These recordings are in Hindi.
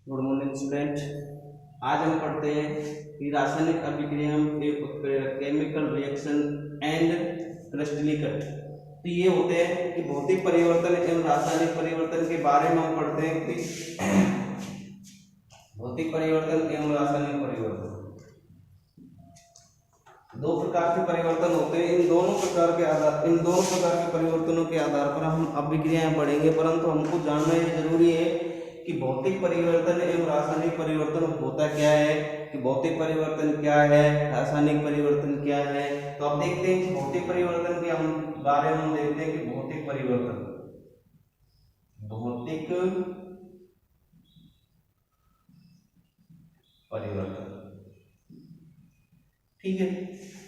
Good morning student. आज हम पढ़ते हैं कि रासायनिक अभिक्रिया केमिकल रिएक्शन एंड क्रिस्टलीकरण। तो ये होते हैं कि भौतिक परिवर्तन एवं रासायनिक परिवर्तन के बारे में हम पढ़ते हैं कि भौतिक परिवर्तन एवं रासायनिक परिवर्तन दो प्रकार के परिवर्तन होते हैं। इन दोनों प्रकार के परिवर्तनों के आधार पर हम अभिक्रियाएं पढ़ेंगे, परंतु हमको जानना ये जरूरी है कि भौतिक परिवर्तन एवं रासायनिक परिवर्तन होता क्या है, कि भौतिक परिवर्तन क्या है, रासायनिक परिवर्तन क्या है। तो अब देखते हैं कि भौतिक परिवर्तन के हम बारे में हम देखते हैं कि भौतिक परिवर्तन ठीक है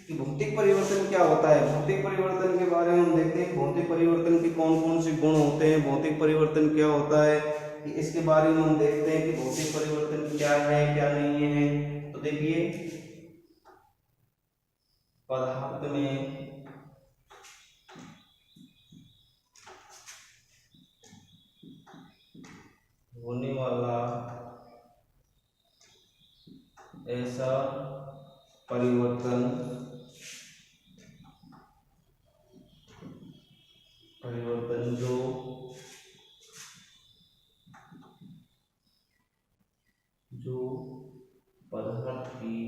कि भौतिक परिवर्तन क्या होता है। भौतिक परिवर्तन के बारे में हम देखते हैं भौतिक परिवर्तन के कौन कौन से गुण होते हैं, भौतिक परिवर्तन क्या होता है, कि इसके बारे में हम देखते हैं कि भौतिक परिवर्तन क्या है क्या नहीं है। तो देखिए, पदार्थ में होने वाला ऐसा परिवर्तन जो पदार्थ की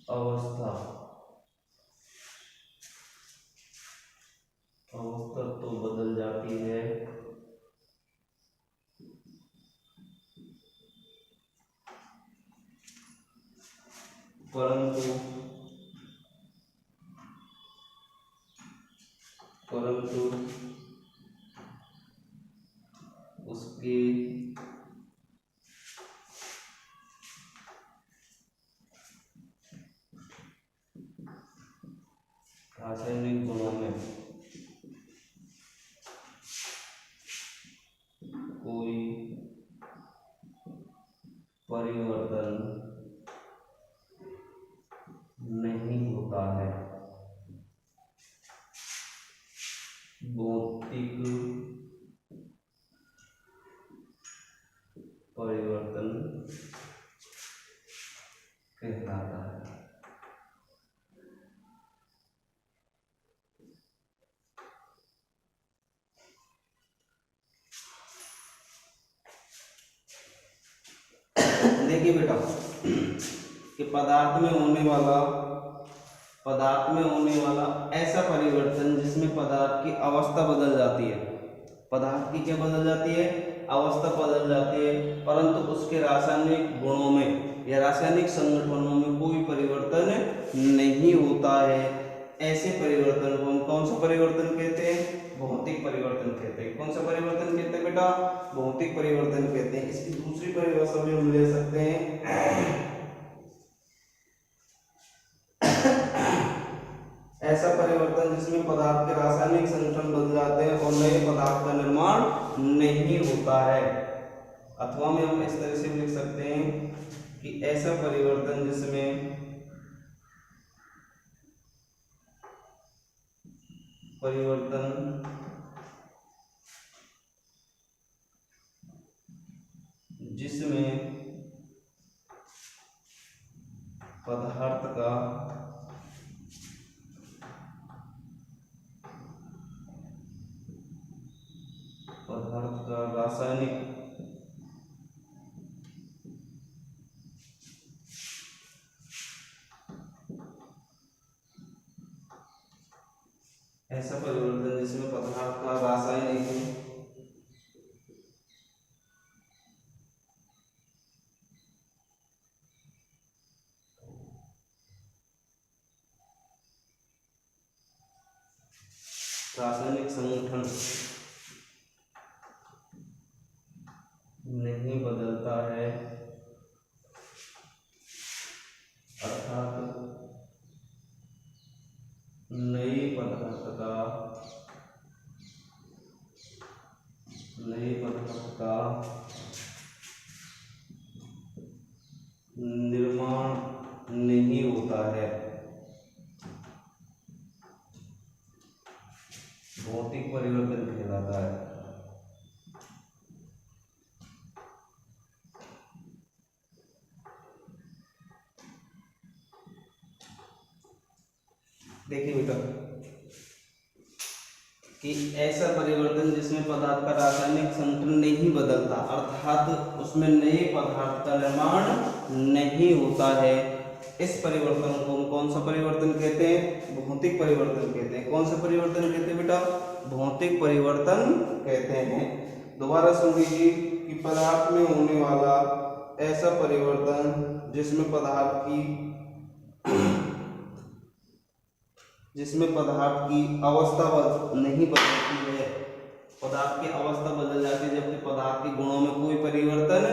अवस्था तो बदल जाती है, परंतु उसके रासायनिक गुणों में कोई परिवर्तन नहीं होता है। भौतिक परिवर्तन कहलाता है। देखिए बेटा कि पदार्थ में होने वाला ऐसा परिवर्तन जिसमें पदार्थ की अवस्था बदल जाती है। पदार्थ की क्या बदल जाती है? अवस्था बदल जाती है, परंतु उसके रासायनिक गुणों में या रासायनिक संगठनों में कोई परिवर्तन नहीं होता है। ऐसे परिवर्तन को हम कौन सा परिवर्तन कहते हैं? भौतिक परिवर्तन कहते हैं। कौन सा परिवर्तन कहते हैं बेटा? भौतिक परिवर्तन कहते हैं। इसकी दूसरी परिभाषा भी हम ले सकते हैं, ऐसा परिवर्तन जिसमें पदार्थ के रासायनिक संगठन बदल जाते हैं और नए पदार्थ का निर्माण नहीं होता है। अथवा में हम इस तरह से लिख सकते हैं कि ऐसा परिवर्तन जिसमें पदार्थ का रासायनिक ऐसा परिवर्तन जिसमें पदार्थ का रासायनिक संगठन नहीं बदलता है, अर्थात नए पदार्थ का निर्माण नहीं होता है। भौतिक परिवर्तन कहलाता है। देखिए बेटा कि ऐसा परिवर्तन जिसमें पदार्थ का रासायनिक संतुलन नहीं बदलता, अर्थात उसमें नए पदार्थ का निर्माण नहीं होता है, इस परिवर्तन को हम कौन सा परिवर्तन कहते हैं? भौतिक परिवर्तन कहते हैं। कौन सा परिवर्तन कहते हैं बेटा? भौतिक परिवर्तन कहते हैं। दोबारा सुन लीजिए कि पदार्थ में होने वाला ऐसा परिवर्तन जिसमें पदार्थ की अवस्था नहीं बदलती है, पदार्थ की अवस्था बदल जाती है जबकि पदार्थ के गुणों में कोई परिवर्तन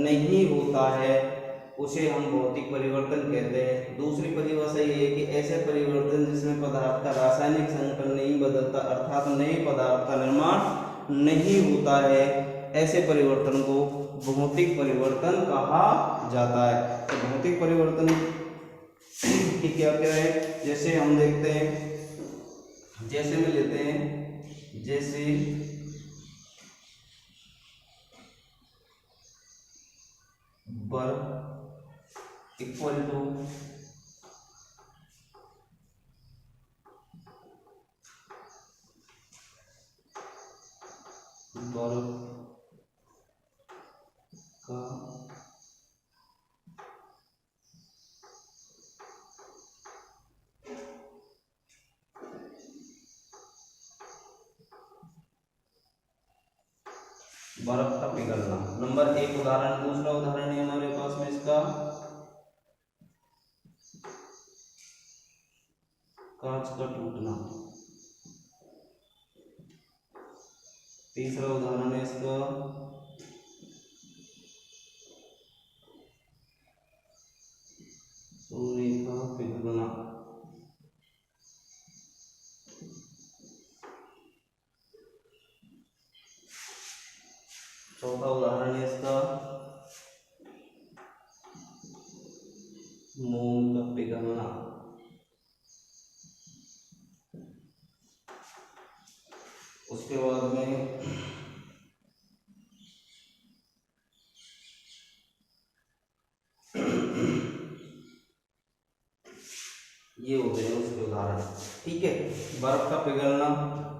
नहीं होता है, उसे हम भौतिक परिवर्तन कहते हैं। दूसरी परिभाषा ये है कि ऐसे परिवर्तन जिसमें पदार्थ का रासायनिक संतुलन नहीं बदलता, अर्थात नए पदार्थ का निर्माण नहीं होता है, ऐसे परिवर्तन को भौतिक परिवर्तन कहा जाता है। तो भौतिक परिवर्तन कि क्या क्या है, जैसे हम देखते हैं, जैसे में लेते हैं, जैसे बर्फ इक्वल टू बर्फ का बर्फ का पिघलना, नंबर एक उदाहरण। दूसरा उदाहरण है हमारे पास में इसका कांच का टूटना। तीसरा उदाहरण है इसका सोने का पिघलना। चौथा उदाहरण है इसका मोम का पिघलना। उसके बाद में ये होते हैं उसके उदाहरण, ठीक है। बर्फ का पिघलना,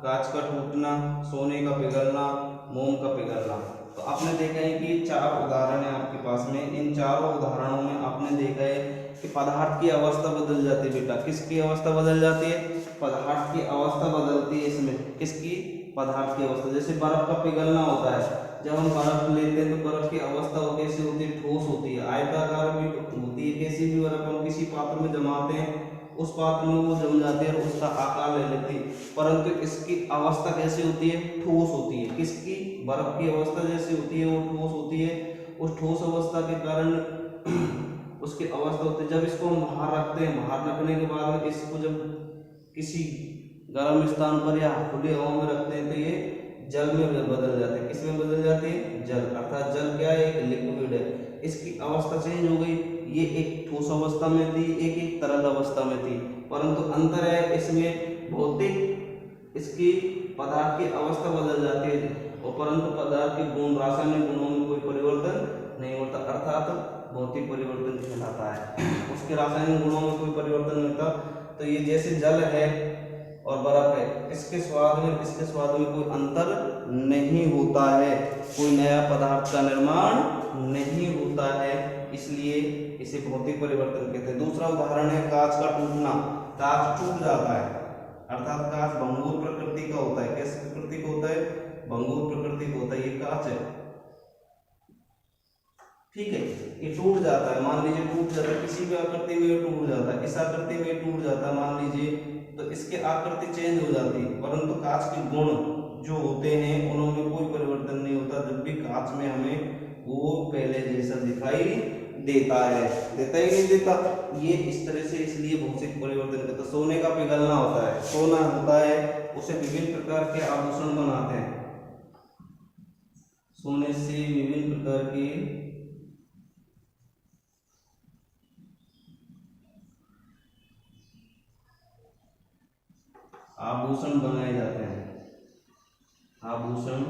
कांच का टूटना, सोने का पिघलना, मोम का पिघलना। तो आपने देखा है कि चार उदाहरण है आपके पास में। इन चारों उदाहरणों में आपने देखा है कि पदार्थ की अवस्था बदल जाती है बेटा। किसकी अवस्था बदल जाती है? पदार्थ की अवस्था बदलती है इसमें। किसकी? पदार्थ की अवस्था। जैसे बर्फ का पिघलना होता है, जब हम बर्फ लेते हैं तो बर्फ की अवस्था कैसी होती है? ठोस होती है, आयताकार भी होती है। कैसी भी बर्फ हम किसी पात्र में जमाते हैं, उस पात्र में वो जम जाती है और उसका आकार ले लेती है, परंतु इसकी अवस्था कैसी होती है? ठोस होती है। किसकी? बर्फ की अवस्था जैसी होती है वो ठोस होती है। उस ठोस अवस्था के कारण उसकी अवस्था होती है। जब इसको हम बाहर रखते हैं, बाहर रखने के बाद में इसको जब किसी गर्म स्थान पर या खुली हवा में रखते हैं तो ये जल में बदल जाते हैं। किस में बदल जाते हैं? जल। अर्थात जल क्या है? एक लिक्विड है। इसकी अवस्था चेंज हो गई, ये एक ठोस अवस्था में थी, एक तरल अवस्था में थी, परंतु अंतर है इसमें भौतिक, इसकी पदार्थ की अवस्था बदल जाती है और परंतु पदार्थ के गुण, रासायनिक गुणों में कोई परिवर्तन नहीं होता, अर्थात भौतिक परिवर्तन कहलाता है। उसके रासायनिक गुणों में कोई परिवर्तन नहीं होता। तो ये जैसे जल है और बर्फ है, इसके स्वाद में कोई अंतर नहीं होता है, कोई नया पदार्थ का निर्माण नहीं होता है, इसलिए इसे भौतिक परिवर्तन कहते हैं। दूसरा उदाहरण है कांच का टूटना। कांच टूट जाता है, अर्थात कांच भंगुर प्रकृति का होता है। कैसे प्रकृति का होता है? भंगुर प्रकृति का होता है। ये कांच है, ठीक है, ये टूट जाता है। मान लीजिए टूट जाता है, किसी भी आकृति में टूट जाता है, इस आकृति में टूट जाता है मान लीजिए, तो इसकी आकृति चेंज हो जाती है, परंतु कांच के गुण जो होते हैं उनमें कोई परिवर्तन नहीं होता। जब भी कांच में हमें वो पहले जैसा दिखाई देता है, देता ही नहीं देता, ये इस तरह से, इसलिए भौतिक परिवर्तन कहते हैं। सोने का पिघलना होता है, सोना होता है, उसे विभिन्न प्रकार के आभूषण बनाते हैं। सोने से विभिन्न प्रकार के आभूषण बनाए जाते हैं। आभूषण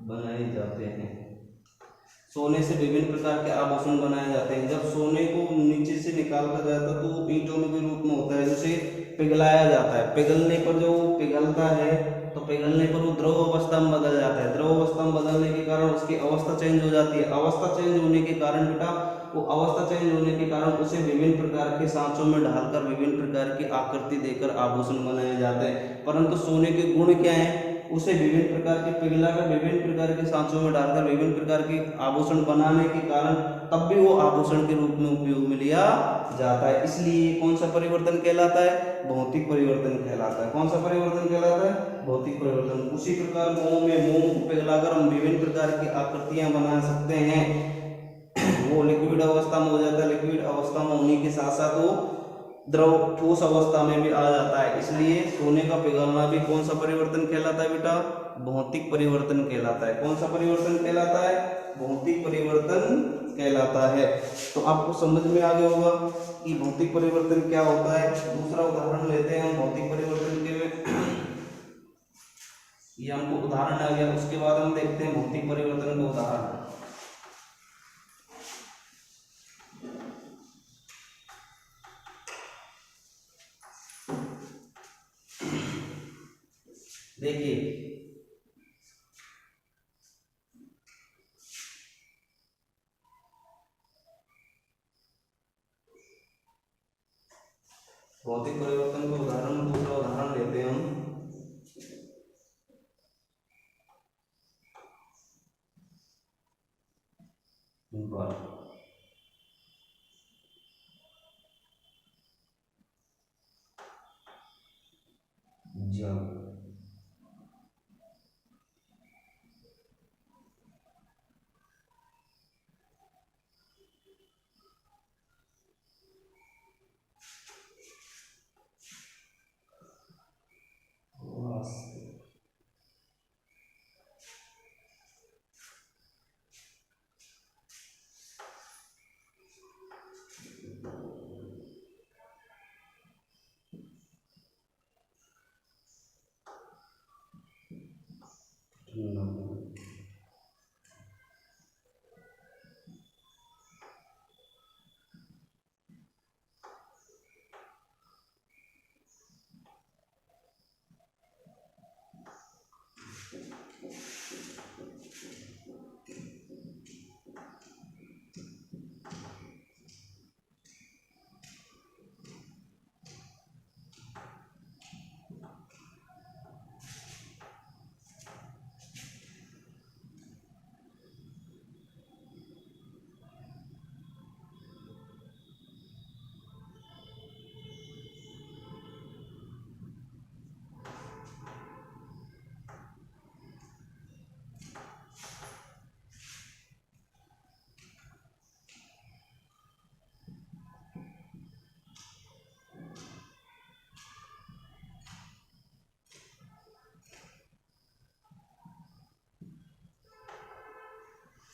बनाए जाते हैं सोने से विभिन्न प्रकार के आभूषण बनाए जाते हैं। जब सोने को नीचे से निकाल कर जाता है तो वो ईंटों के रूप में होता है, जिसे पिघलाया जाता है। पिघलने पर जो पिघलता है तो पिघलने पर वो द्रव अवस्था में बदल जाता है। द्रव अवस्था में बदलने के कारण उसकी अवस्था चेंज हो जाती है। अवस्था चेंज होने के कारण बेटा, वो अवस्था चेंज होने के कारण उसे विभिन्न प्रकार के सांचों में ढालकर विभिन्न प्रकार की आकृति देकर आभूषण बनाए जाते हैं। परंतु सोने के गुण क्या है, उसे विभिन्न प्रकार के पिघलाकर विभिन्न प्रकार के सांचों में डालकर विभिन्न प्रकार के आभूषण बनाने के कारण तब भी वो आभूषण के रूप में उपयोग में लिया जाता है। इसलिए कौन सा परिवर्तन कहलाता है, भौतिक परिवर्तन कहलाता है। कौन सा परिवर्तन कहलाता है, भौतिक परिवर्तन। उसी प्रकार मोम में मोम को पिघलाकर हम विभिन्न प्रकार की आकृतियां बना सकते हैं। वो लिक्विड अवस्था में हो जाता है, लिक्विड अवस्था में होने के साथ साथ वो द्रव ठोस अवस्था में भी आ जाता है। इसलिए सोने का पिघलना भी कौन सा परिवर्तन कहलाता है बेटा, भौतिक परिवर्तन कहलाता है। कौन सा परिवर्तन कहलाता है, भौतिक परिवर्तन कहलाता है। तो आपको समझ में आ गया होगा कि भौतिक परिवर्तन क्या होता है। दूसरा उदाहरण लेते हैं हम भौतिक परिवर्तन के में। ये हमको उदाहरण आ गया, उसके बाद हम देखते हैं भौतिक परिवर्तन का उदाहरण। देखिए भौतिक परिवर्तन का उदाहरण, दूसरा उदाहरण लेते हैं हम। जब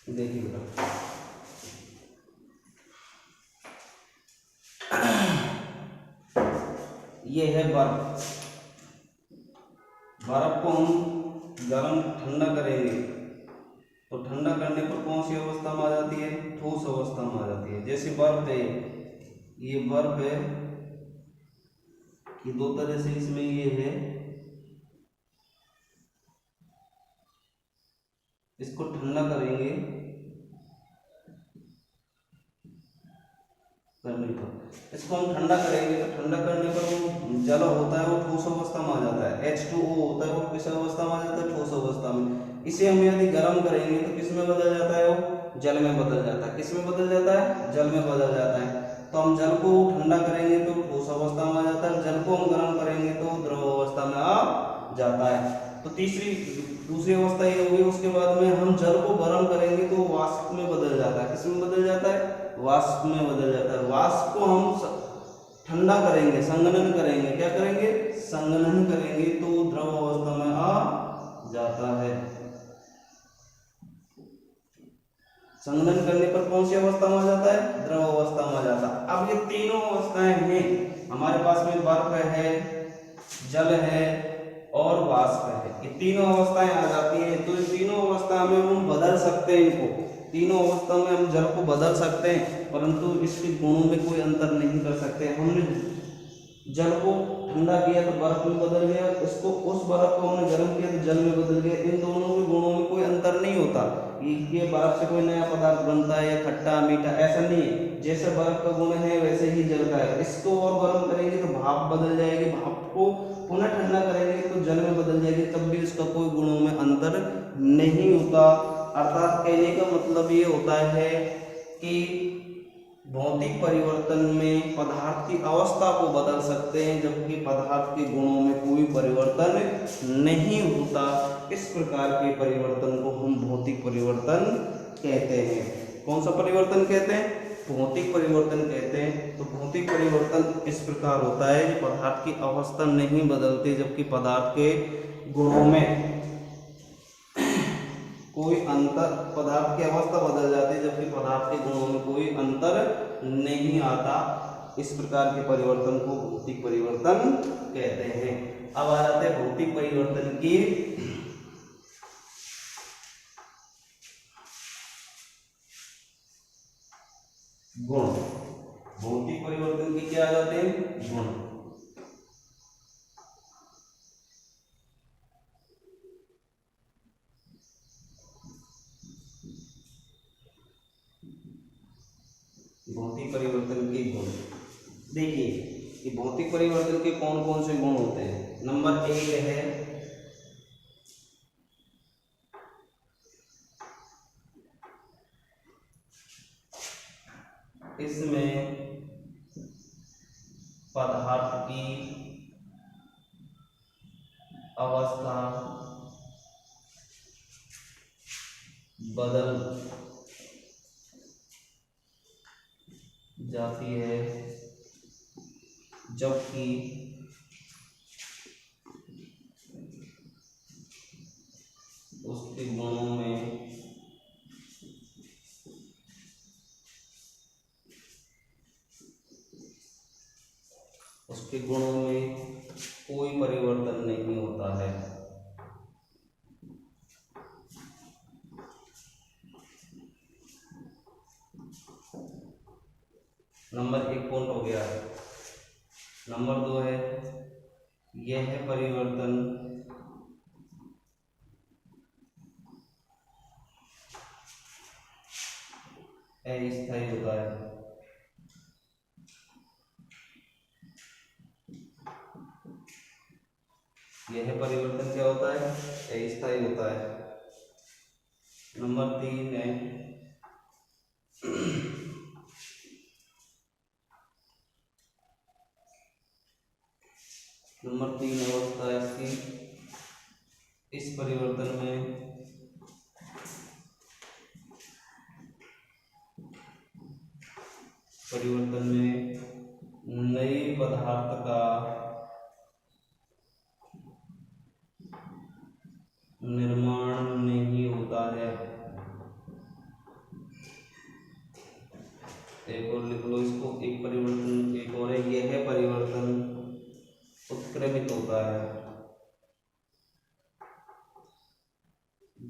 देखिए बेटा, ये है बर्फ। बर्फ को हम गर्म ठंडा करेंगे तो ठंडा करने पर कौन सी अवस्था में आ जाती है, ठोस अवस्था में आ जाती है। जैसे बर्फ है, ये बर्फ है, ये दो तरह से इसमें ये है, इसको ठंडा करेंगे करने पर, इसको हम ठंडा करेंगे तो ठंडा करने पर वो जल होता है वो ठोस अवस्था में आ जाता है। H2O होता है वो किस अवस्था में आ जाता है, ठोस अवस्था में। इसे हम यदि गर्म करेंगे तो किस में बदल जाता है, वो जल में बदल जाता है। किस में बदल जाता है, जल में बदल जाता है। तो हम जल को ठंडा करेंगे तो ठोस अवस्था में आ जाता है, जल को हम गर्म करेंगे तो द्रव अवस्था में आ जाता है। तो दूसरी अवस्था ये होगी। उसके बाद में हम जल को गर्म करेंगे तो वाष्प में बदल जाता है। किस में बदल जाता है, वाष्प में बदल जाता है। वाष्प को हम ठंडा करेंगे, संघनन करेंगे। क्या करेंगे, संघनन करेंगे तो द्रव अवस्था में आ जाता है। संघनन करने पर कौन सी अवस्था में आ जाता है, द्रव अवस्था में आ जाता है। अब ये तीनों अवस्थाएं हैं हमारे पास में, बर्फ है, जल है और वाष्प है। ये तीनों अवस्थाएं आ जाती हैं। तो इन तीनों अवस्था में हम बदल सकते हैं इनको। तीनों अवस्था में हम जल को बदल सकते हैं, परंतु इसके गुणों में कोई अंतर नहीं कर सकते। हमने जल को ठंडा किया तो बर्फ में बदल गया, उसको उस बर्फ को हमने गर्म किया तो जल में बदल गया। इन दोनों के गुणों में कोई अंतर नहीं होता। ये बर्फ से कोई नया पदार्थ बनता है या खट्टा मीठा, ऐसा नहीं है। जैसे बर्फ का गुण है वैसे ही जल का है। इसको और गर्म करेंगे तो भाप बदल जाएगी, भाप को पुनः ठंडा करेंगे तो जल में बदल जाएगी, तब भी उसका कोई गुणों में अंतर नहीं होता। अर्थात कहने का मतलब ये होता है कि भौतिक परिवर्तन में पदार्थ की अवस्था को बदल सकते हैं, जबकि पदार्थ के गुणों में कोई परिवर्तन नहीं होता। इस प्रकार के परिवर्तन को हम भौतिक परिवर्तन कहते हैं। कौन सा परिवर्तन कहते हैं? भौतिक परिवर्तन कहते हैं। तो भौतिक परिवर्तन इस प्रकार होता है कि पदार्थ की अवस्था नहीं बदलती, जबकि पदार्थ के गुणों में कोई अंतर, पदार्थ की अवस्था बदल जाती है जबकि पदार्थ के गुणों में कोई अंतर नहीं आता। इस प्रकार के परिवर्तन को भौतिक परिवर्तन कहते हैं। अब आ जाते हैं भौतिक परिवर्तन की गुण। भौतिक परिवर्तन की क्या आ जाते हैं? गुण। भौतिक परिवर्तन के गुण देखिए कि भौतिक परिवर्तन के कौन कौन से गुण होते हैं। नंबर 1 है इसमें पदार्थ की अवस्था बदल जाती है, जबकि उसके गुणों में कोई परिवर्तन नहीं होता है। नंबर 1 पॉइंट हो गया। नंबर 2 है यह परिवर्तन अस्थायी होता है। यह परिवर्तन क्या होता है? अस्थायी होता है। नंबर 3 है नंबर 3 अवस्था है इसकी, इस परिवर्तन में नए पदार्थ का निर्माण नहीं होता है। एक और लिख लो इसको, एक परिवर्तन एक और है, यह परिवर्तन उत्क्रमित होता है।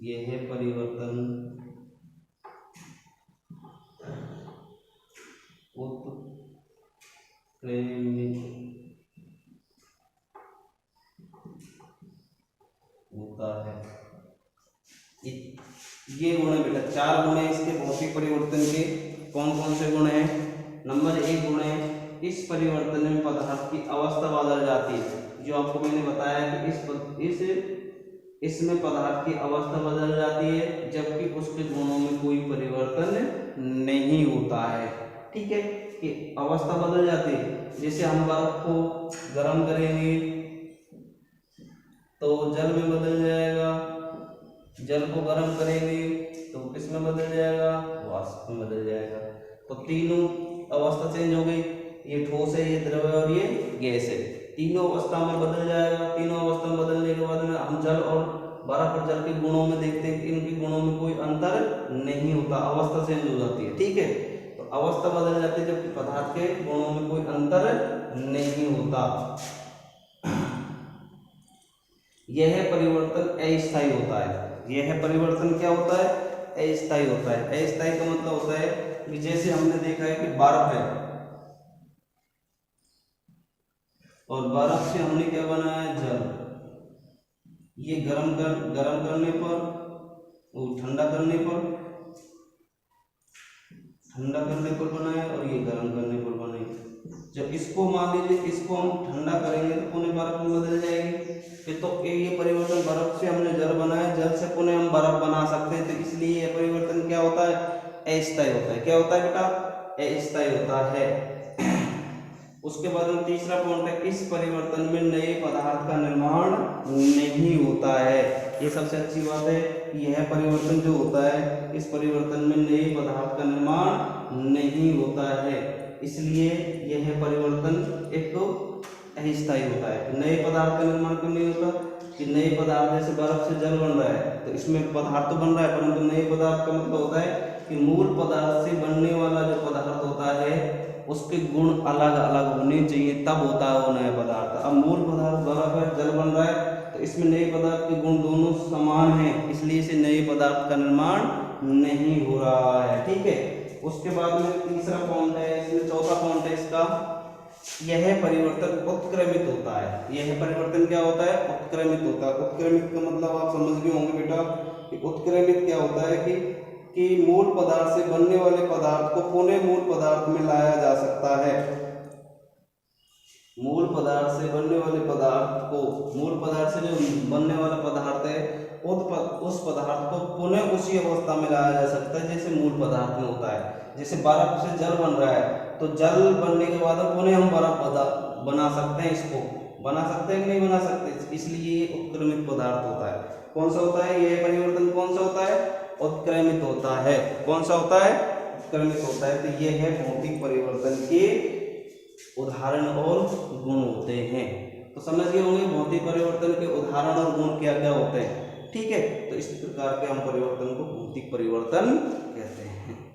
यह परिवर्तन उत्क्रमित होता है। ये गुण है बेटा, 4 गुण है इसके भौतिक परिवर्तन के। कौन कौन से गुण हैं? नंबर 1 गुण है इस परिवर्तन में पदार्थ की अवस्था बदल जाती है। जो आपको मैंने बताया कि इसमें पदार्थ की अवस्था बदल जाती है, जबकि उसके गुणों में कोई परिवर्तन नहीं होता है। ठीक है, कि अवस्था बदल जाती है। जैसे हम बर्फ को गर्म करेंगे तो जल में बदल जाएगा, जल को गर्म करेंगे तो किसमें बदल जाएगा? वाष्प में बदल जाएगा। तो तीनों अवस्था चेंज हो गई, ये ठोस है, ये द्रव है और ये गैस है। तीनों अवस्था में बदल जाएगा। तीनों अवस्था में बदलने के बाद में हम जल और बर्फ और जल के गुणों में देखते हैं कि इनके गुणों में कोई अंतर नहीं होता, अवस्था चेंज हो जाती है। ठीक है, तो अवस्था बदल जाती है जबकि पदार्थ के गुणों में कोई अंतर नहीं होता। यह परिवर्तन अस्थायी होता है। यह परिवर्तन क्या होता है? अस्थायी होता है। अस्थायी का मतलब होता है कि जैसे हमने देखा है कि बर्फ है और बर्फ से हमने क्या बनाया है, जल। ये गरम करने पर, ठंडा करने पर बनाए और ये गर्म करने पर बनाए। जब इसको मान लीजिए इसको हम ठंडा करेंगे तो पुनः बर्फ में बदल जाएगी। फिर तो ये परिवर्तन, बर्फ से हमने जल बनाया, जल से पुनः हम बर्फ बना सकते हैं, तो इसलिए ये परिवर्तन क्या होता है, अस्थायी होता है। क्या होता है बेटा, अस्थायी होता है। उसके बाद में तीसरा पॉइंट है, इस परिवर्तन में नए पदार्थ का निर्माण नहीं होता है। ये सबसे अच्छी बात है कि यह परिवर्तन जो होता है, इस परिवर्तन में नए पदार्थ का निर्माण नहीं होता है, इसलिए यह परिवर्तन एक तो अस्थायी होता है। नए पदार्थ का निर्माण क्यों नहीं होता, कि नए पदार्थ जैसे बर्फ से जल बन रहा है तो इसमें पदार्थ तो बन रहा है, परंतु नए पदार्थ का मतलब होता है कि मूल पदार्थ से बनने वाला जो पदार्थ होता है उसके गुण अलग अलग होने चाहिए, तब होता है वो नया पदार्थ। अब मूल पदार्थ बर्फ है, जल बन रहा है, तो इसमें नए पदार्थ के गुण दोनों समान हैं, इसलिए इसे नए पदार्थ का निर्माण नहीं हो रहा है। ठीक है, उसके बाद में तीसरा पॉइंट है, इसमें चौथा पॉइंट है इसका, यह परिवर्तन उत्क्रमित होता है। यह परिवर्तन क्या होता है, उत्क्रमित होता है। उत्क्रमित का मतलब आप समझ गए होंगे बेटा कि उत्क्रमित क्या होता है कि मूल पदार्थ से बनने वाले पदार्थ को पुनः मूल पदार्थ में लाया जा सकता है। मूल पदार्थ से बनने वाले पदार्थ को, मूल पदार्थ से जो बनने वाला पदार्थ है उस पदार्थ को पुनः उसी अवस्था में लाया जा सकता है जैसे मूल पदार्थ में होता है। जैसे बर्फ से जल बन रहा है तो जल बनने के बाद पुनः हम बर्फ बना सकते हैं, इसको बना सकते हैं कि नहीं बना सकते, इसलिए ये उत्क्रमित पदार्थ होता है। कौन सा होता है यह परिवर्तन, कौन सा होता है, उत्क्रमित होता है। कौन सा होता है, उत्क्रमित होता है। तो ये है भौतिक परिवर्तन के उदाहरण और गुण होते हैं। तो समझ गए होंगे भौतिक परिवर्तन के उदाहरण और गुण क्या क्या होते हैं। ठीक है, तो इस प्रकार के हम परिवर्तन को भौतिक परिवर्तन कहते हैं।